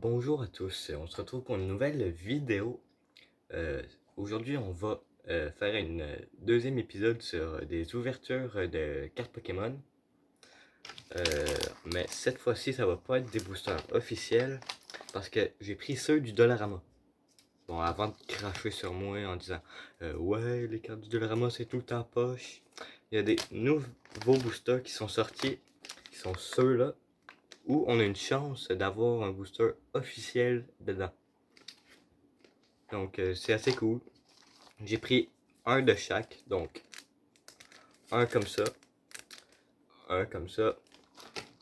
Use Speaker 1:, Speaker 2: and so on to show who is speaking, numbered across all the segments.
Speaker 1: Bonjour à tous, on se retrouve pour une nouvelle vidéo. Euh, Aujourd'hui, on va faire une deuxième épisode sur des ouvertures de cartes Pokémon. Mais cette fois-ci, ça va pas être des boosters officiels parce que j'ai pris ceux du Dollarama. Bon, avant de cracher sur moi en disant ouais, les cartes du Dollarama c'est tout en poche. Il y a des nouveaux boosters qui sont sortis, qui sont ceux-là, où on a une chance d'avoir un booster officiel dedans. Donc c'est assez cool. J'ai pris un de chaque, donc un comme ça,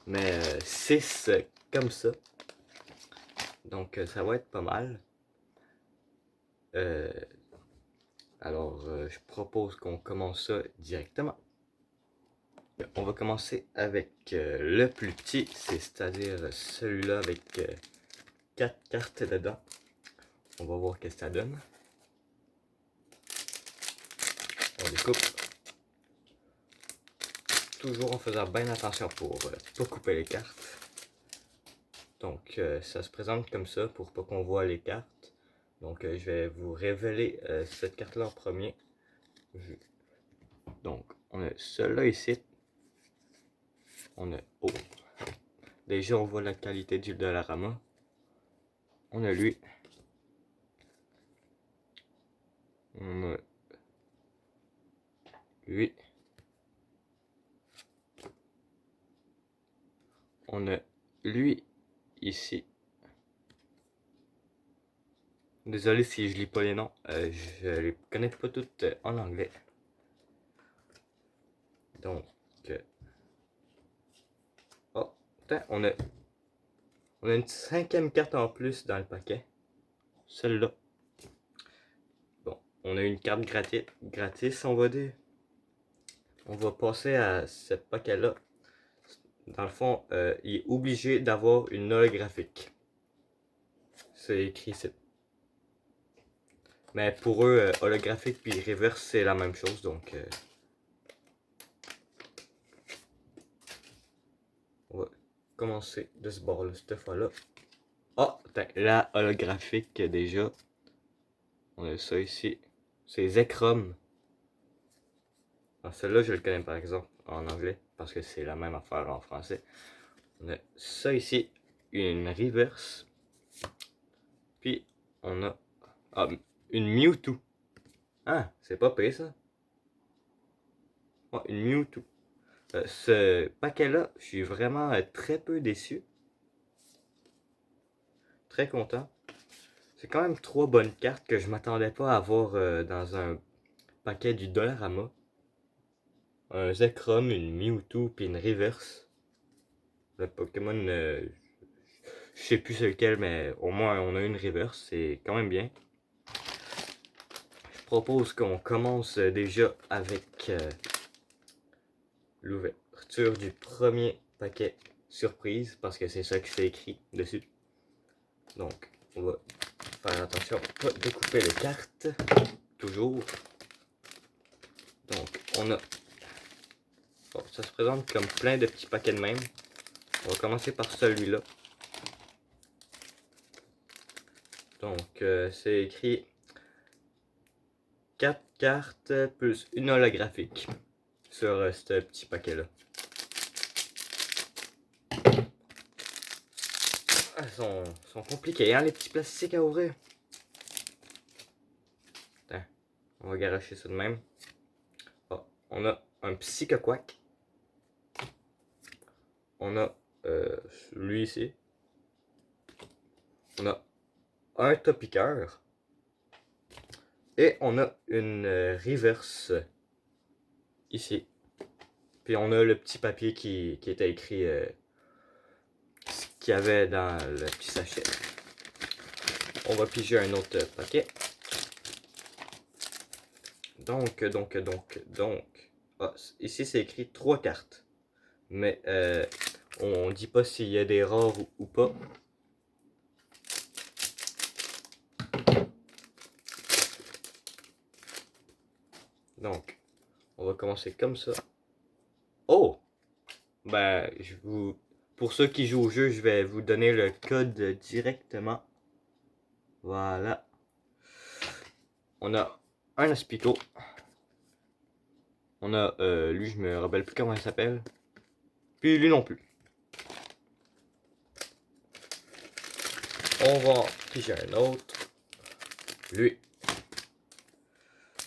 Speaker 1: mais 6 comme ça. Donc ça va être pas mal. Euh, alors je propose qu'on commence ça directement. On va commencer avec le plus petit, c'est-à-dire celui-là avec 4 cartes dedans. On va voir qu'est-ce que ça donne. On découpe. Toujours en faisant bien attention pour pas couper les cartes. Donc ça se présente comme ça pour pas qu'on voit les cartes. Donc je vais vous révéler cette carte-là en premier. Donc on a celui-là ici. On a... Oh! Déjà on voit la qualité du Dollarama. On a lui. On a lui. On a lui ici. Désolé si je lis pas les noms, je les connais pas toutes en anglais. Donc, oh, putain, on a une 5e carte en plus dans le paquet. Celle-là. Bon, on a une carte gratis, on va dire. On va passer à ce paquet-là. Dans le fond, il est obligé d'avoir une holographique. C'est écrit ici. Mais pour eux, holographique puis reverse, c'est la même chose, donc... on va commencer de ce bord-là, cette fois-là. Oh, la holographique déjà. On a ça ici. C'est Zekrom. Celui-là, je le connais par exemple en anglais, parce que c'est la même affaire en français. On a ça ici, une reverse. Puis, on a une Mewtwo. Ah, c'est pas pire ça. Oh, une Mewtwo. Ce paquet-là, je suis vraiment très peu déçu. Très content. C'est quand même 3 bonnes cartes que je m'attendais pas à avoir dans un paquet du Dollarama. Un Zekrom, une Mewtwo, puis une reverse. Le Pokémon, je sais plus c'est lequel, mais au moins on a une reverse, c'est quand même bien. Je propose qu'on commence déjà avec l'ouverture du premier paquet surprise, parce que c'est ça qui s'est écrit dessus. Donc, on va faire attention à pas découper les cartes, toujours. Donc, on a... Bon, ça se présente comme plein de petits paquets de même. On va commencer par celui-là. Donc, c'est écrit 4 cartes plus une holographique sur ce petit paquet-là. Ah, sont compliqués, hein, les petits plastiques à ouvrir. Attends, on va garocher ça de même. Oh, on a un Psychoquack. On a lui ici. On a un Topiqueur. Et on a une reverse ici. Puis on a le petit papier qui était écrit ce qu'il y avait dans le petit sachet. On va piger un autre paquet. Donc. Ah, ici c'est écrit 3 cartes. Mais on dit pas s'il y a des rares ou pas. Donc, on va commencer comme ça. Oh! Ben, je vous Pour ceux qui jouent au jeu, je vais vous donner le code directement. Voilà. On a un Aspito. On a lui, je me rappelle plus comment il s'appelle. Puis lui non plus. On va en piger un autre. Lui.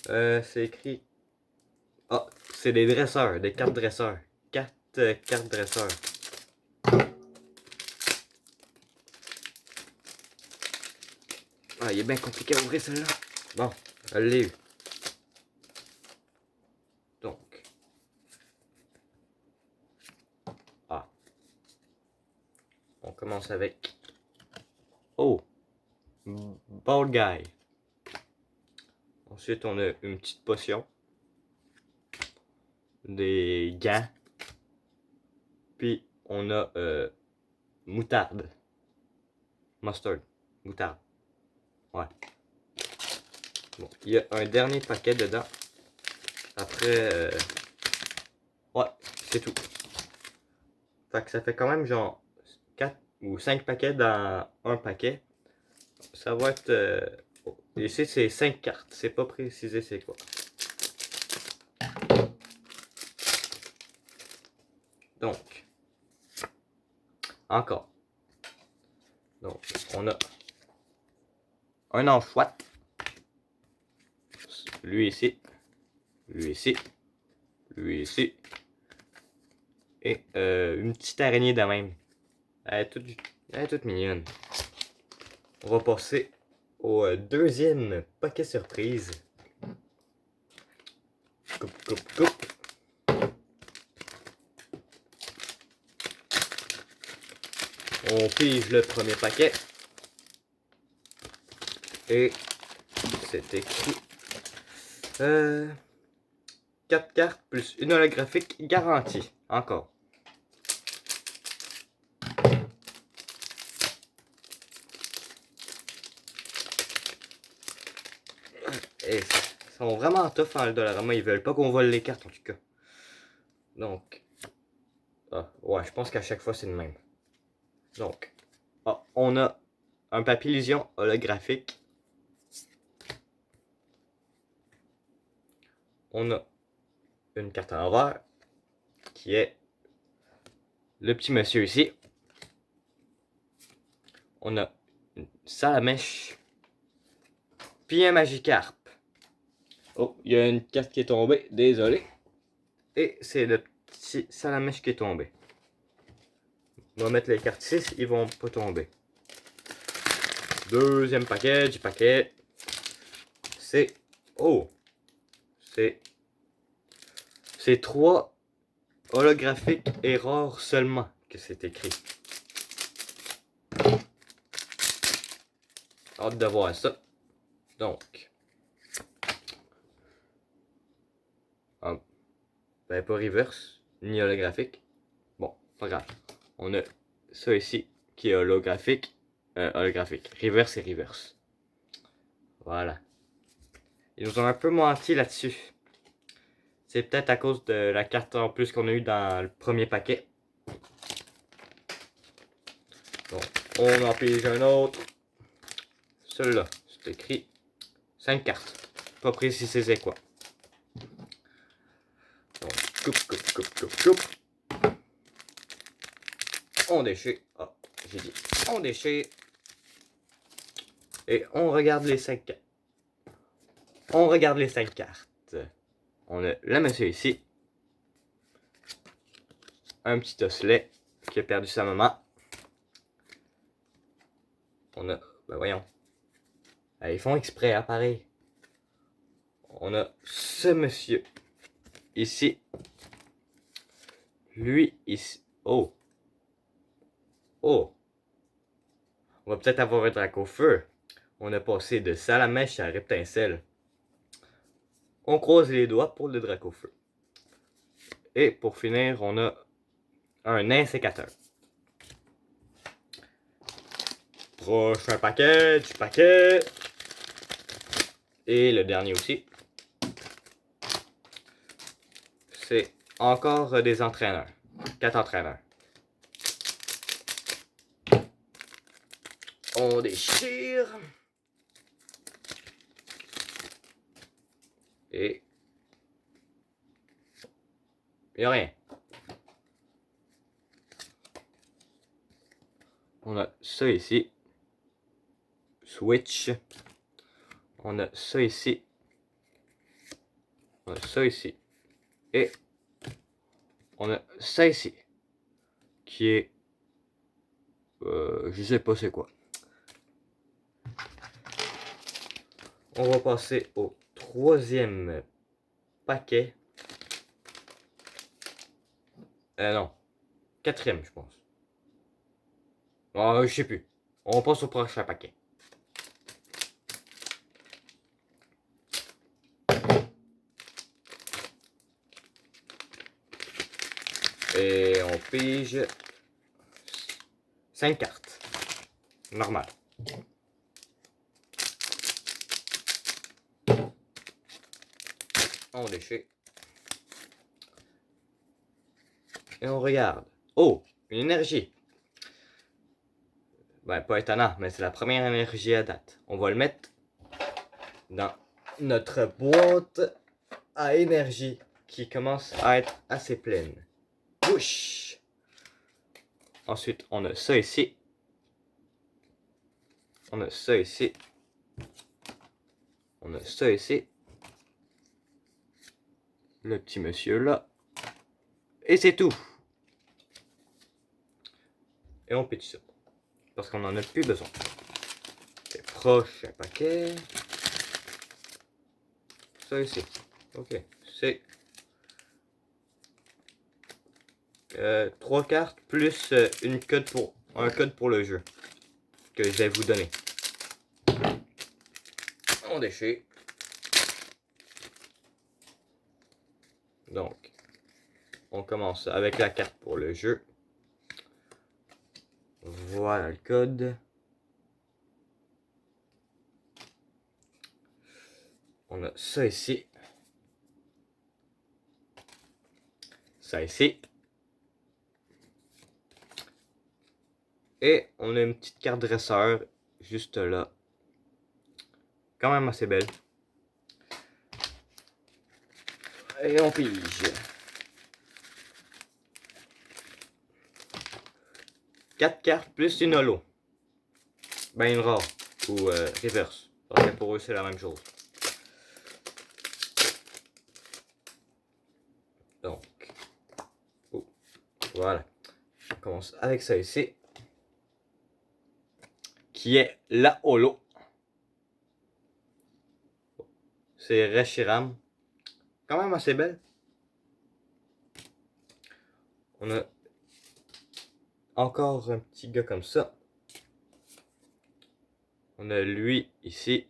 Speaker 1: C'est écrit. Ah, c'est des dresseurs, des cartes dresseurs. Cartes dresseurs. Ah, il est bien compliqué à ouvrir celle-là. Bon, elle l'ai eu. Donc. Ah. On commence avec. Oh! Ball Guy. Ensuite, on a une petite potion. Des gants. Puis, on a moutarde. Mustard. Moutarde. Ouais. Bon, il y a un dernier paquet dedans. Après, ouais, c'est tout. Fait que ça fait quand même genre 4 ou 5 paquets dans un paquet. Ça va être... ici, c'est 5 cartes. C'est pas précisé c'est quoi. Donc, encore. Donc, on a un anchois. Lui ici. Lui ici. Lui ici. Et une petite araignée de même. Elle est toute mignonne. On va passer au deuxième paquet surprise. Coupe. On pige le premier paquet. Et c'est écrit 4 cartes plus une holographique garantie. Encore. Et ils sont vraiment tough en le Dollarama. Ils veulent pas qu'on vole les cartes en tout cas. Donc. Ah, ouais, je pense qu'à chaque fois c'est le même. Donc. Ah, on a un papier illusion holographique. On a une carte à l'envers. Qui est le petit monsieur ici. On a une Salamèche. Puis un Magikarp. Oh, il y a une carte qui est tombée. Désolé. Et c'est le petit Salamèche qui est tombé. On va mettre les cartes 6, ils vont pas tomber. Deuxième paquet du paquet. C'est... Oh! C'est 3 holographiques et rares seulement que c'est écrit. Hâte de voir ça. Donc. Ah, ben pas reverse, ni holographique. Bon, pas grave. On a ça ici qui est holographique. Holographique. Reverse et reverse. Voilà. Ils nous ont un peu menti là-dessus. C'est peut-être à cause de la carte en plus qu'on a eu dans le premier paquet. Donc, on en pige un autre. Celui-là, c'est écrit 5 cartes. Pas précisé c'est quoi. Donc, coupe. On déchire. Ah, j'ai dit. On déchire. Et on regarde les 5 cartes. On regarde les 5 cartes. On a le monsieur ici. Un petit osselet qui a perdu sa maman. On a... Ben voyons. Ils font exprès, hein, pareil. On a ce monsieur ici. Lui ici. Oh. On va peut-être avoir un Dracofeu. On a passé de Salamèche à Reptincelle. On croise les doigts pour le Dracofeu. Et pour finir, on a un nain sécateur. Prochain paquet, du paquet. Et le dernier aussi. C'est encore des entraîneurs. 4 entraîneurs. On déchire. Et il n'y a rien. On a ça ici. Switch. On a ça ici. On a ça ici. Et on a ça ici. Qui est... je sais pas c'est quoi. On va passer au troisième paquet. Non. Quatrième, je pense. Je sais plus. On passe au prochain paquet. Et on pige 5 cartes. Normal. On déchire. Et on regarde. Oh, une énergie. Ben, pas étonnant, mais c'est la première énergie à date. On va le mettre dans notre boîte à énergie qui commence à être assez pleine. Bouche. Ensuite, on a ça ici. On a ça ici. On a ça ici. Le petit monsieur là. Et c'est tout. Et on pitch ça. Parce qu'on en a plus besoin. C'est prochain paquet. Ça ici. Ok. C'est 3 cartes plus un code pour le jeu. Que je vais vous donner. On déchire. Donc, on commence avec la carte pour le jeu. Voilà le code. On a ça ici. Ça ici. Et on a une petite carte dresseur juste là. Quand même assez belle. Et on pige. 4 cartes plus une holo. Ben une rare. Ou reverse. Parce que pour eux c'est la même chose. Donc. Oh, voilà. On commence avec ça ici. Qui est la holo. C'est Reshiram. Quand même assez belle. On a encore un petit gars comme ça. On a lui ici.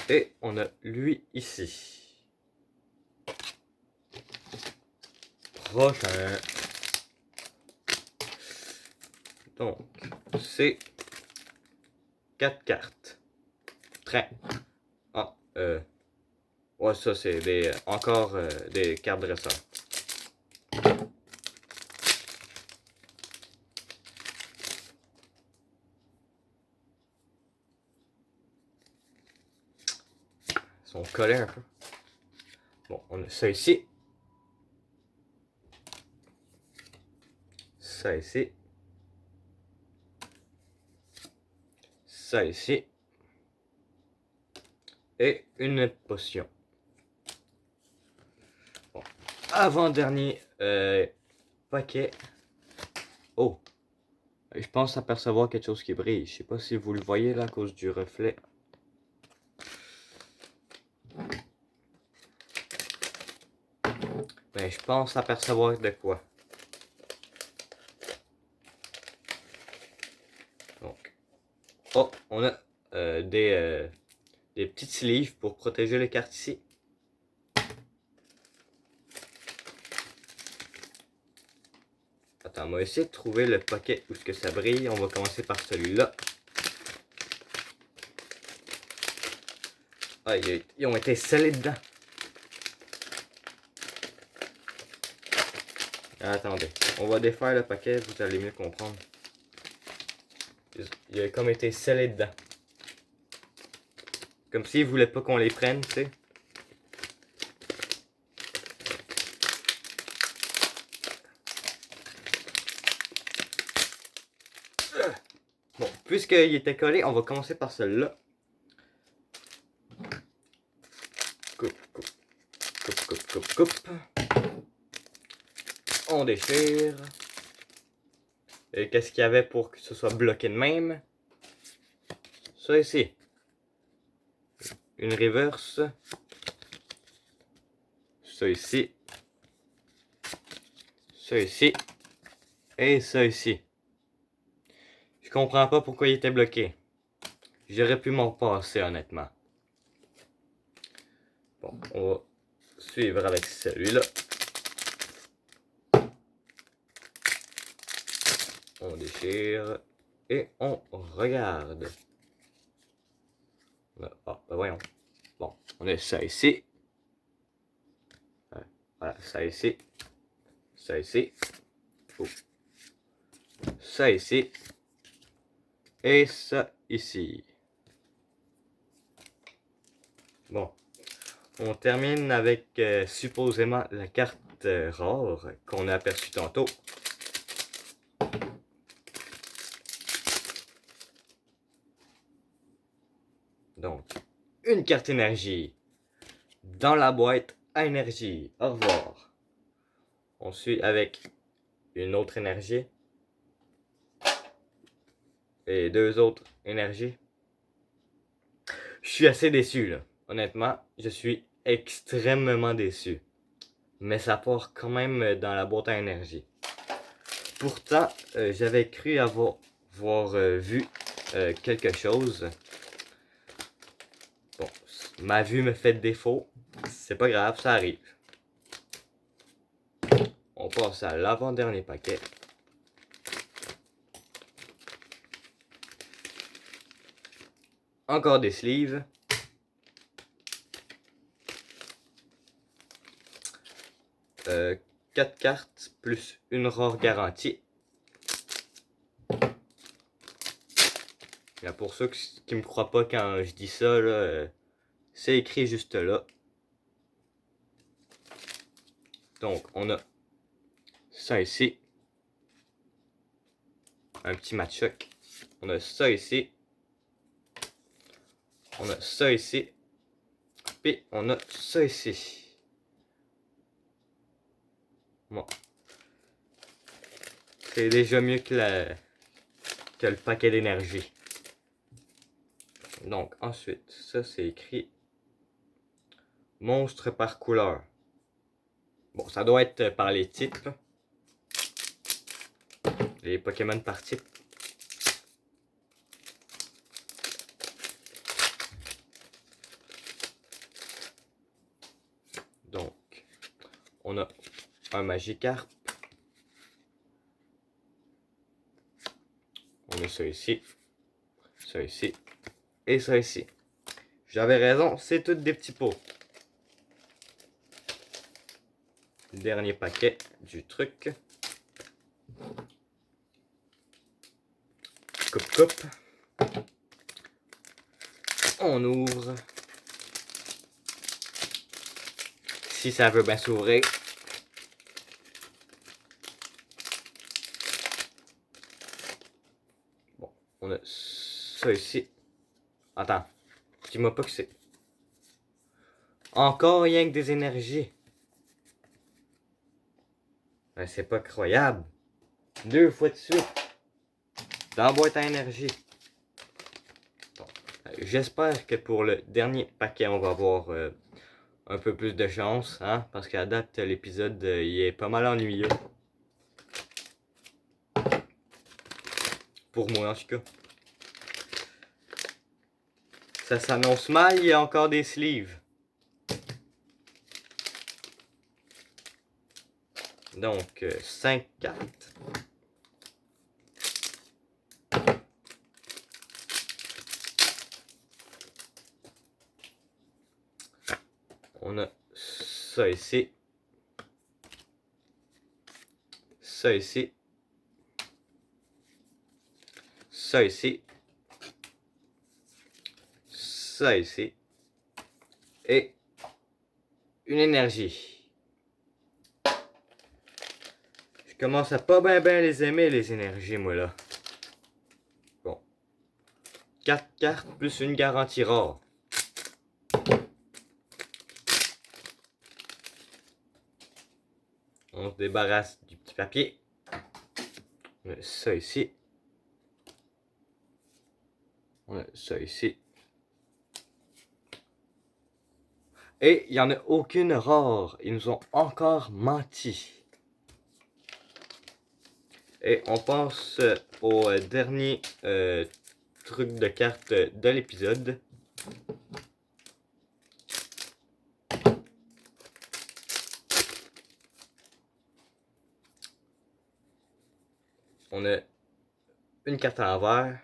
Speaker 1: Et on a lui ici. Prochain. Donc, c'est 4 cartes. Train. Ah, ouais, ça c'est des encore des cartes dresseurs. Ils sont collés un peu. Bon, on a ça ici. Ça ici. Ça ici. Et une potion. Bon. Avant-dernier paquet. Oh. Je pense apercevoir quelque chose qui brille. Je sais pas si vous le voyez là à cause du reflet. Ben, je pense apercevoir de quoi. Donc. Oh, on a des petits sleeves pour protéger les cartes ici. Attends, on va essayer de trouver le paquet où est-ce que ça brille. On va commencer par celui-là. Ah, ils ont été scellés dedans. Attendez, on va défaire le paquet, vous allez mieux comprendre. Il a comme été scellé dedans. Comme s'il voulait pas qu'on les prenne, tu sais. Bon, puisqu'il était collé, on va commencer par celui-là. Coupe, coupe, coupe, coupe, coupe, coupe. On déchire. Et qu'est-ce qu'il y avait pour que ce soit bloqué de même? Ça ici. Une reverse. Ça ici. Ça ici. Et ça ici. Je comprends pas pourquoi il était bloqué. J'aurais pu m'en passer honnêtement. Bon, on va suivre avec celui-là. On déchire. Et on regarde. Ah, ben voyons. Bon, on a ça ici. Voilà, ça ici. Ça ici. Oh. Ça ici. Et ça ici. Bon. On termine avec supposément la carte rare qu'on a aperçue tantôt. Donc, une carte énergie dans la boîte à énergie. Au revoir. On suit avec une autre énergie et deux autres énergies. Je suis assez déçu là. Honnêtement, je suis extrêmement déçu. Mais ça part quand même dans la boîte à énergie. Pourtant, j'avais cru avoir vu quelque chose. Bon, ma vue me fait défaut. C'est pas grave, ça arrive. On passe à l'avant-dernier paquet. Encore des sleeves. Euh, 4 cartes plus une rare garantie. Là, pour ceux qui me croient pas quand je dis ça, c'est écrit juste là. Donc, on a ça ici. Un petit match-choc. On a ça ici. On a ça ici. Puis, on a ça ici. Bon. C'est déjà mieux que le paquet d'énergie. Donc, ensuite, ça c'est écrit monstre par couleur. Bon, ça doit être par les types. Les Pokémon par type. Donc, on a un Magikarp. On a ça ici. Ça ici. Et ça ici. J'avais raison, c'est toutes des petits pots. Dernier paquet du truc. Coupe, coupe. On ouvre. Si ça veut bien s'ouvrir. Bon, on a ça ici. Attends, dis-moi pas que c'est... Encore rien que des énergies. Ben, c'est pas croyable. 2 fois de suite. Dans la boîte à énergie. Bon. J'espère que pour le dernier paquet, on va avoir un peu plus de chance. Hein? Parce qu'à date, l'épisode il est pas mal ennuyeux. Pour moi, en tout cas. Ça s'annonce mal, il y a encore des sleeves. Donc, 5 cartes. On a ça ici. Ça ici. ça ici, ça ici, et une énergie. Je commence à pas bien les aimer, les énergies, moi, là. Bon. 4 cartes plus une garantie rare. On se débarrasse du petit papier. On a ça ici. On a ça ici. Et il n'y en a aucune rare. Ils nous ont encore menti. Et on passe au dernier truc de carte de l'épisode. On a une carte à l'envers.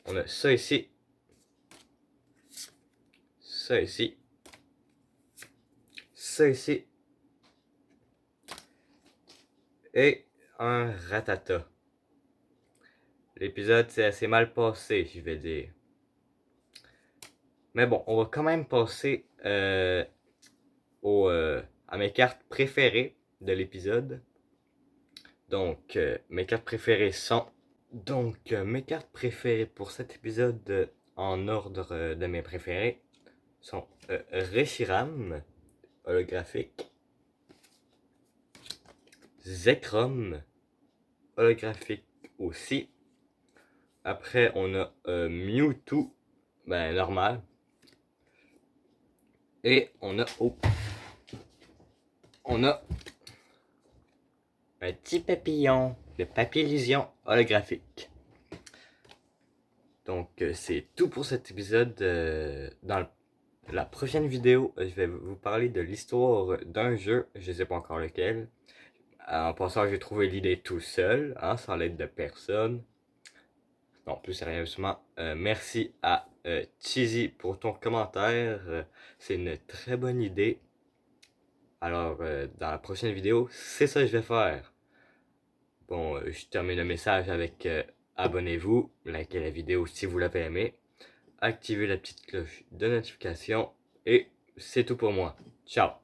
Speaker 1: On a ça ici. Ça ici. Ça ici. Et un ratata. L'épisode s'est assez mal passé, je vais dire. Mais bon, on va quand même passer à mes cartes préférées de l'épisode. Donc, mes cartes préférées sont... Donc, mes cartes préférées pour cet épisode, en ordre de mes préférés, sont Reshiram, holographique. Zekrom, holographique aussi. Après, on a Mewtwo, ben normal. Et on a... Oh! On a un petit papillon, le Papillusion holographique. Donc, c'est tout pour cet épisode. Dans la prochaine vidéo, je vais vous parler de l'histoire d'un jeu, je ne sais pas encore lequel. En passant, j'ai trouvé l'idée tout seul, hein, sans l'aide de personne. Non, plus sérieusement, merci à Cheesy pour ton commentaire. C'est une très bonne idée. Alors, dans la prochaine vidéo, c'est ça que je vais faire. Bon, je termine le message avec abonnez-vous, likez la vidéo si vous l'avez aimé, activez la petite cloche de notification et c'est tout pour moi. Ciao!